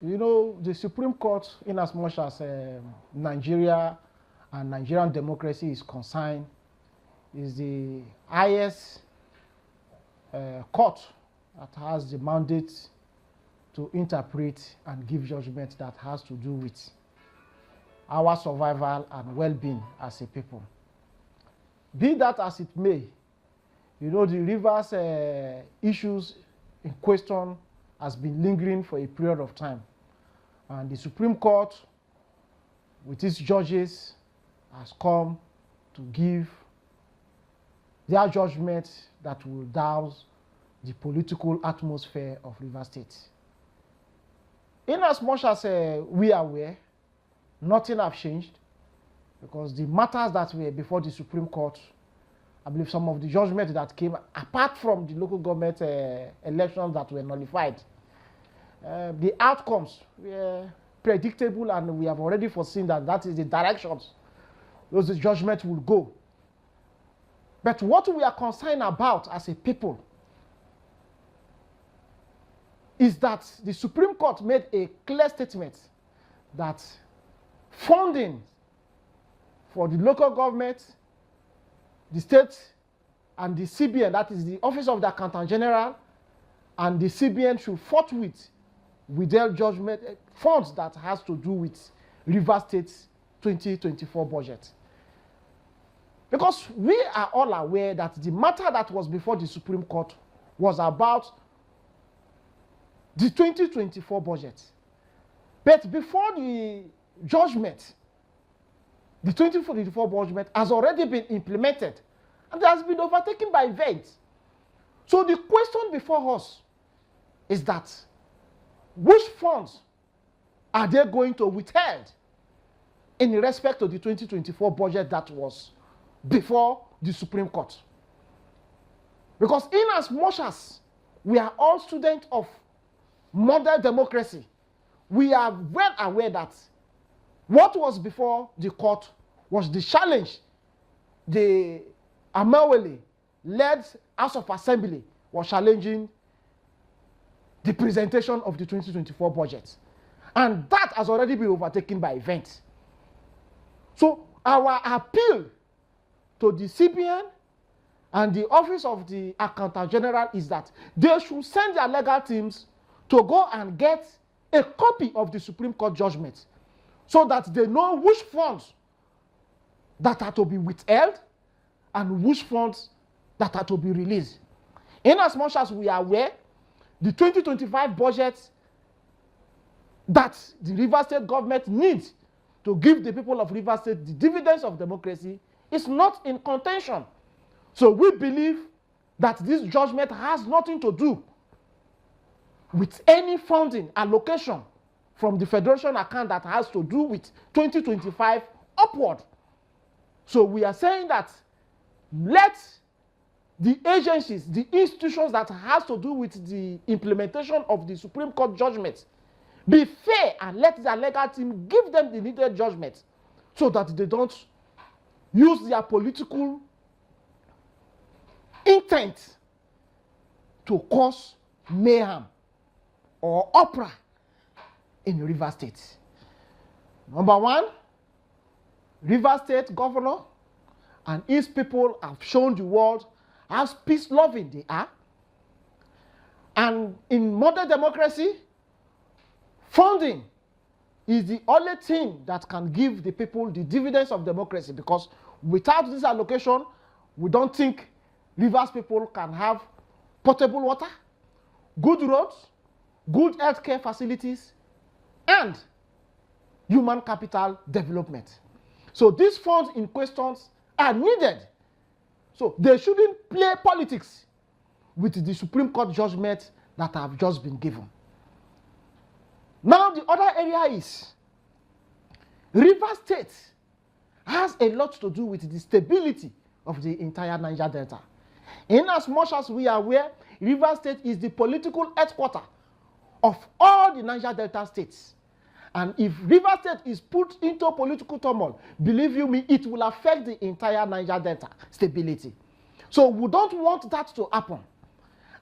You know, the Supreme Court, in as much as Nigeria and Nigerian democracy is concerned, is the highest court that has the mandate to interpret and give judgment that has to do with our survival and well-being as a people. Be that as it may, you know, the Rivers issues in question has been lingering for a period of time. And the Supreme Court, with its judges, has come to give their judgment that will douse the political atmosphere of Rivers State. In as much as we are aware, nothing has changed, because the matters that were before the Supreme Court, I believe some of the judgments that came, apart from the local government elections that were nullified, the outcomes were predictable, and we have already foreseen that that is the directions those judgments will go. But what we are concerned about as a people is that the Supreme Court made a clear statement that funding for the local government, the state, and the CBN, that is the Office of the Accountant General, and the CBN should forthwith withhold judgment funds that has to do with Rivers State's 2024 budget. Because we are all aware that the matter that was before the Supreme Court was about the 2024 budget. But before the judgment, the 2024 judgment has already been implemented and has been overtaken by events. So the question before us is that which funds are they going to withhold in respect to the 2024 budget that was before the Supreme Court? Because in as much as we are all students of modern democracy, we are well aware that what was before the court was the challenge the Amawele-led House of Assembly was challenging the presentation of the 2024 budget. And that has already been overtaken by events. So our appeal to the CBN and the Office of the Accountant General is that they should send their legal teams to go and get a copy of the Supreme Court judgment so that they know which funds that are to be withheld and which funds that are to be released. In as much as we are aware, the 2025 budget that the Rivers State government needs to give the people of Rivers State the dividends of democracy is not in contention. So we believe that this judgment has nothing to do with any funding allocation from the Federation account that has to do with 2025 upward. So we are saying that let the agencies, the institutions that has to do with the implementation of the Supreme Court judgment be fair and let their legal team give them the needed judgment so that they don't use their political intent to cause mayhem or uproar in Rivers State. Number one, Rivers State governor and his people have shown the world how peace-loving they are. And in modern democracy, funding is the only thing that can give the people the dividends of democracy, because without this allocation, we don't think Rivers people can have potable water, good roads, good healthcare facilities, and human capital development. So these funds in questions are needed. So they shouldn't play politics with the Supreme Court judgment that have just been given. Now the other area is Rivers State has a lot to do with the stability of the entire Niger Delta. In as much as we are aware, Rivers State is the political headquarters of all the Niger Delta states. And if Rivers State is put into political turmoil, believe you me, it will affect the entire Niger Delta stability. So we don't want that to happen.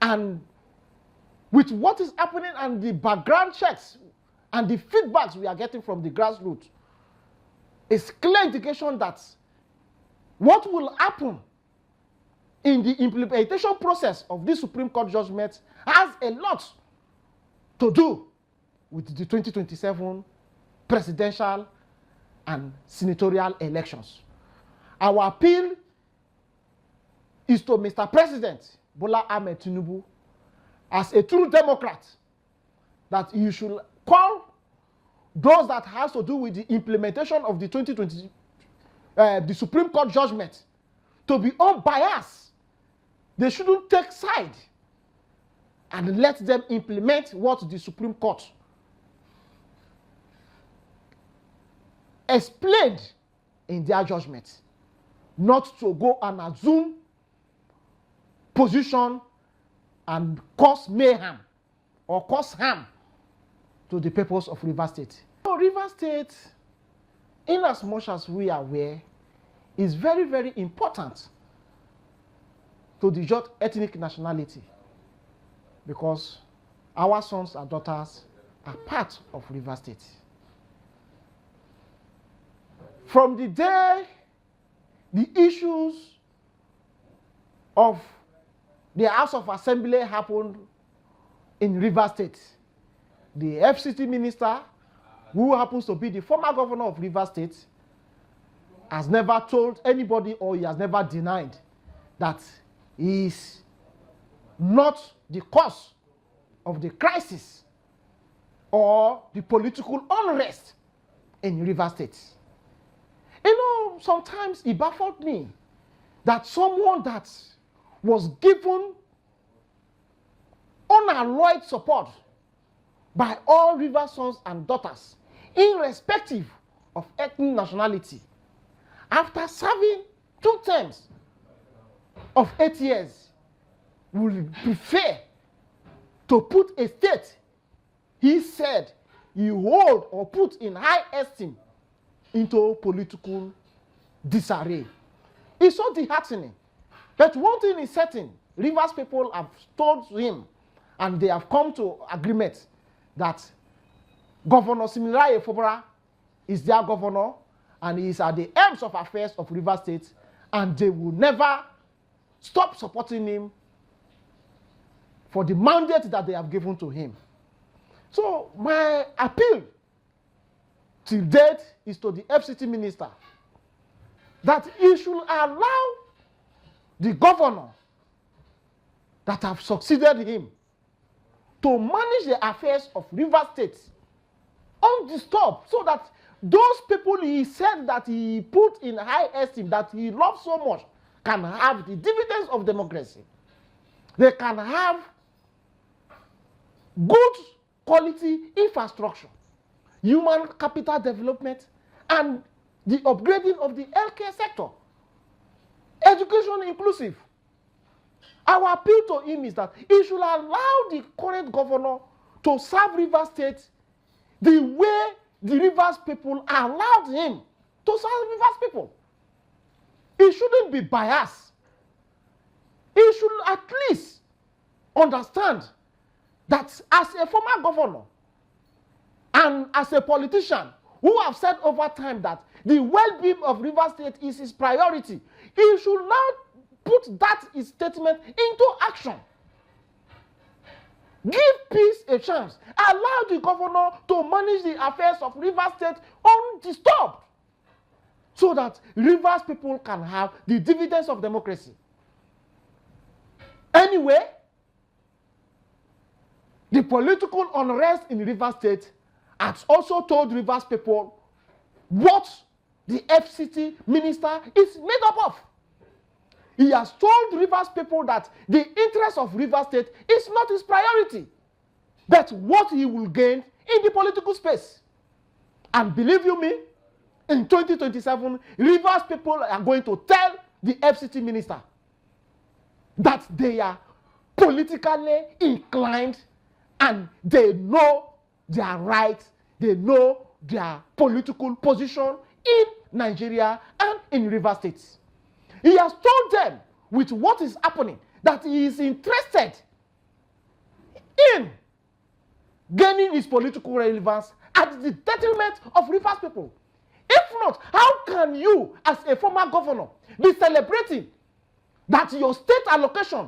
And with what is happening and the background checks and the feedbacks we are getting from the grassroots is clear indication that what will happen in the implementation process of this Supreme Court judgment has a lot to do with the 2027 presidential and senatorial elections. Our appeal is to Mr. President Bola Ahmed Tinubu, as a true Democrat, that you should call those that has to do with the implementation of the 2020 the Supreme Court judgment to be unbiased. They shouldn't take side, and let them implement what the Supreme Court explained in their judgment, not to go and assume position and cause mayhem or cause harm to the purpose of Rivers State. So Rivers State, in as much as we are aware, is very, very important to the Ijaw ethnic nationality, because our sons and daughters are part of Rivers State. From the day the issues of the House of Assembly happened in Rivers State, the FCT minister, who happens to be the former governor of Rivers State, has never told anybody, or he has never denied, that he is not the cause of the crisis or the political unrest in Rivers State. You know, sometimes it baffled me that someone that was given unalloyed support by all Rivers sons and daughters, irrespective of ethnic nationality, after serving 2 terms of 8 years, will prefer to put a state he said he hold or put in high esteem into political disarray. It's so disheartening. But one thing is certain, Rivers people have told him, and they have come to agreement, that Governor Similaye Fubara is their governor, and he is at the helms of affairs of Rivers State, and they will never stop supporting him for the mandate that they have given to him. So my appeal till date is to the FCT minister, that he should allow the governor that have succeeded him to manage the affairs of Rivers State undisturbed, so that those people he said that he put in high esteem, that he loves so much, can have the dividends of democracy. They can have good quality infrastructure, human capital development, and the upgrading of the healthcare sector. Education inclusive. Our appeal to him is that he should allow the current governor to serve Rivers State the way the Rivers people allowed him to serve Rivers people. He shouldn't be biased. He should at least understand that as a former governor and as a politician who have said over time that the well-being of Rivers State is his priority, he should now put that his statement into action. Give peace a chance. Allow the governor to manage the affairs of Rivers State undisturbed, so that Rivers people can have the dividends of democracy. Anyway, the political unrest in Rivers State has also told Rivers people what the FCT minister is made up of. He has told Rivers people that the interest of Rivers State is not his priority, but what he will gain in the political space. And believe you me, in 2027, Rivers people are going to tell the FCT minister that they are politically inclined and they know their rights, they know their political position in Nigeria and in Rivers State. He has told them, with what is happening, that he is interested in gaining his political relevance at the detriment of Rivers people. If not, how can you, as a former governor, be celebrating that your state allocation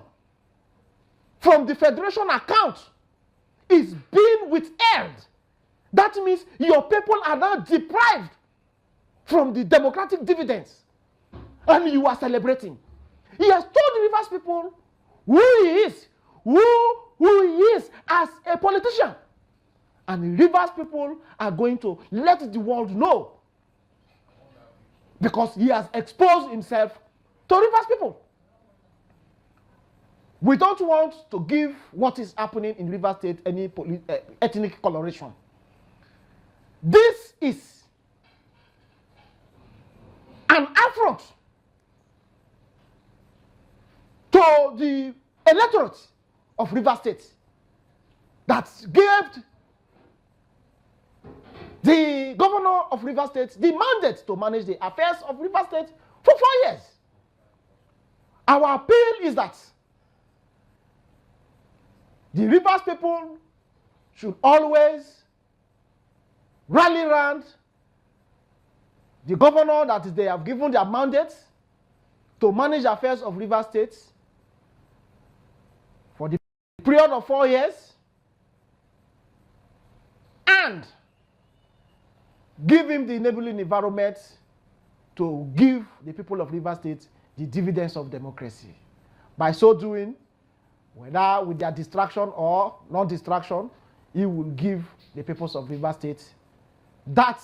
from the federation account is being withheld? That means your people are now deprived from the democratic dividends, and you are celebrating. He has told the Rivers people who he is, who he is as a politician. And the Rivers people are going to let the world know, because he has exposed himself to Rivers people. We don't want to give what is happening in Rivers State any ethnic coloration. This is an affront to the electorate of Rivers State that gave the governor of Rivers State the mandate to manage the affairs of Rivers State for 4 years. Our appeal is that the Rivers people should always rally around the governor that they have given their mandate to manage the affairs of Rivers State for the period of 4 years, and give him the enabling environment to give the people of Rivers State the dividends of democracy. By so doing, whether with their distraction or non-distraction, he will give the peoples of Rivers State that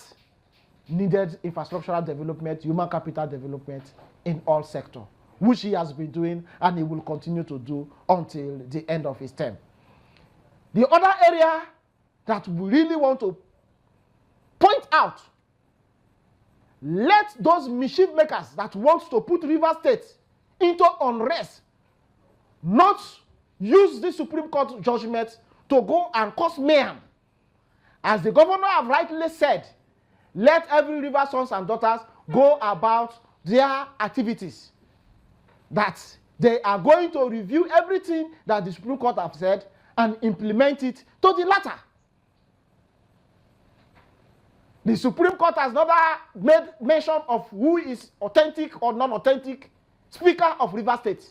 needed infrastructural development, human capital development in all sectors, which he has been doing and he will continue to do until the end of his term. The other area that we really want to point out, let those mischief makers that want to put Rivers State into unrest not use the Supreme Court judgment to go and cause mayhem. As the governor have rightly said, let every River sons and daughters go about their activities. That they are going to review everything that the Supreme Court have said and implement it to the latter. The Supreme Court has never made mention of who is authentic or non-authentic Speaker of Rivers State.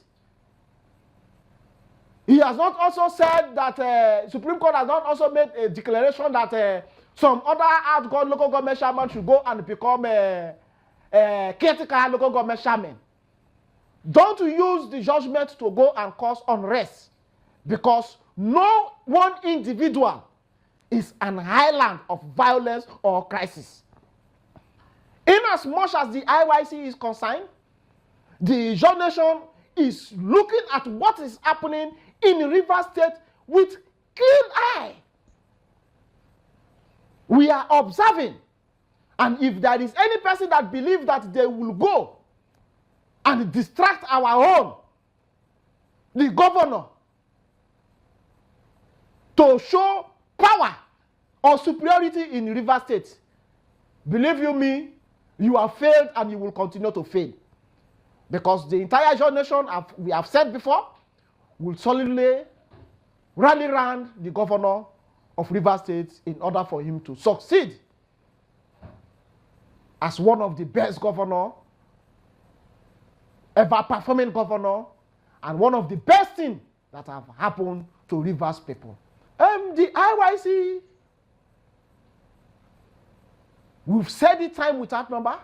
He has not also said that Supreme Court has not also made a declaration that some other outgoing local government chairman should go and become caretaker local government chairman. Don't use the judgment to go and cause unrest, because no one individual is an island of violence or crisis. In as much as the IYC is concerned, the Ijaw nation is looking at what is happening in Rivers State with keen eye. We are observing, and if there is any person that believes that they will go and distract our own, the governor, to show power or superiority in Rivers State, believe you me, you have failed and you will continue to fail. Because the entire Ijaw nation, we have said before, will solidly rally around the governor of Rivers State in order for him to succeed as one of the best governors, ever performing governor, and one of the best things that have happened to Rivers people. The IYC, we've said it time without number,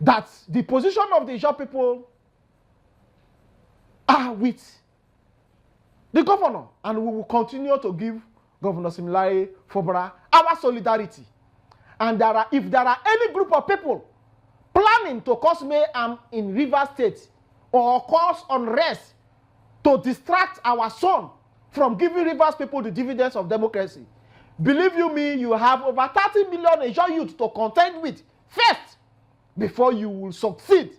that the position of the Ijaw people are with the governor, and we will continue to give Governor Similare Fubara our solidarity. And if there are any group of people planning to cause mayhem in Rivers State or cause unrest to distract our son from giving Rivers people the dividends of democracy, believe you me, you have over 30 million Ijaw youth to contend with first before you will succeed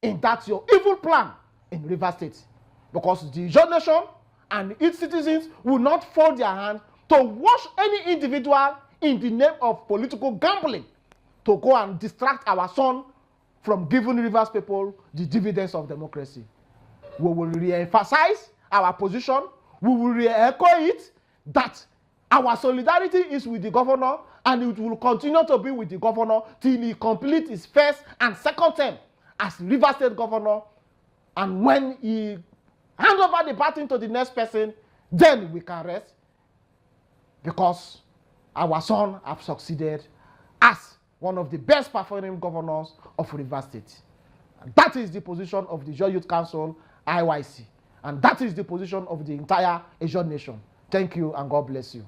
in that your evil plan in Rivers State. Because the Ijaw nation and its citizens will not fold their hands to wash any individual in the name of political gambling to go and distract our son from giving Rivers people the dividends of democracy. We will re-emphasize our position. We will re-echo it that Our solidarity is with the governor, and it will continue to be with the governor till he completes his first and second term as Rivers State governor. And when he hand over the baton to the next person, then we can rest, because our son have succeeded as one of the best performing governors of Rivers State. And that is the position of the Ijaw Youth Council, IYC. And that is the position of the entire Asian nation. Thank you, and God bless you.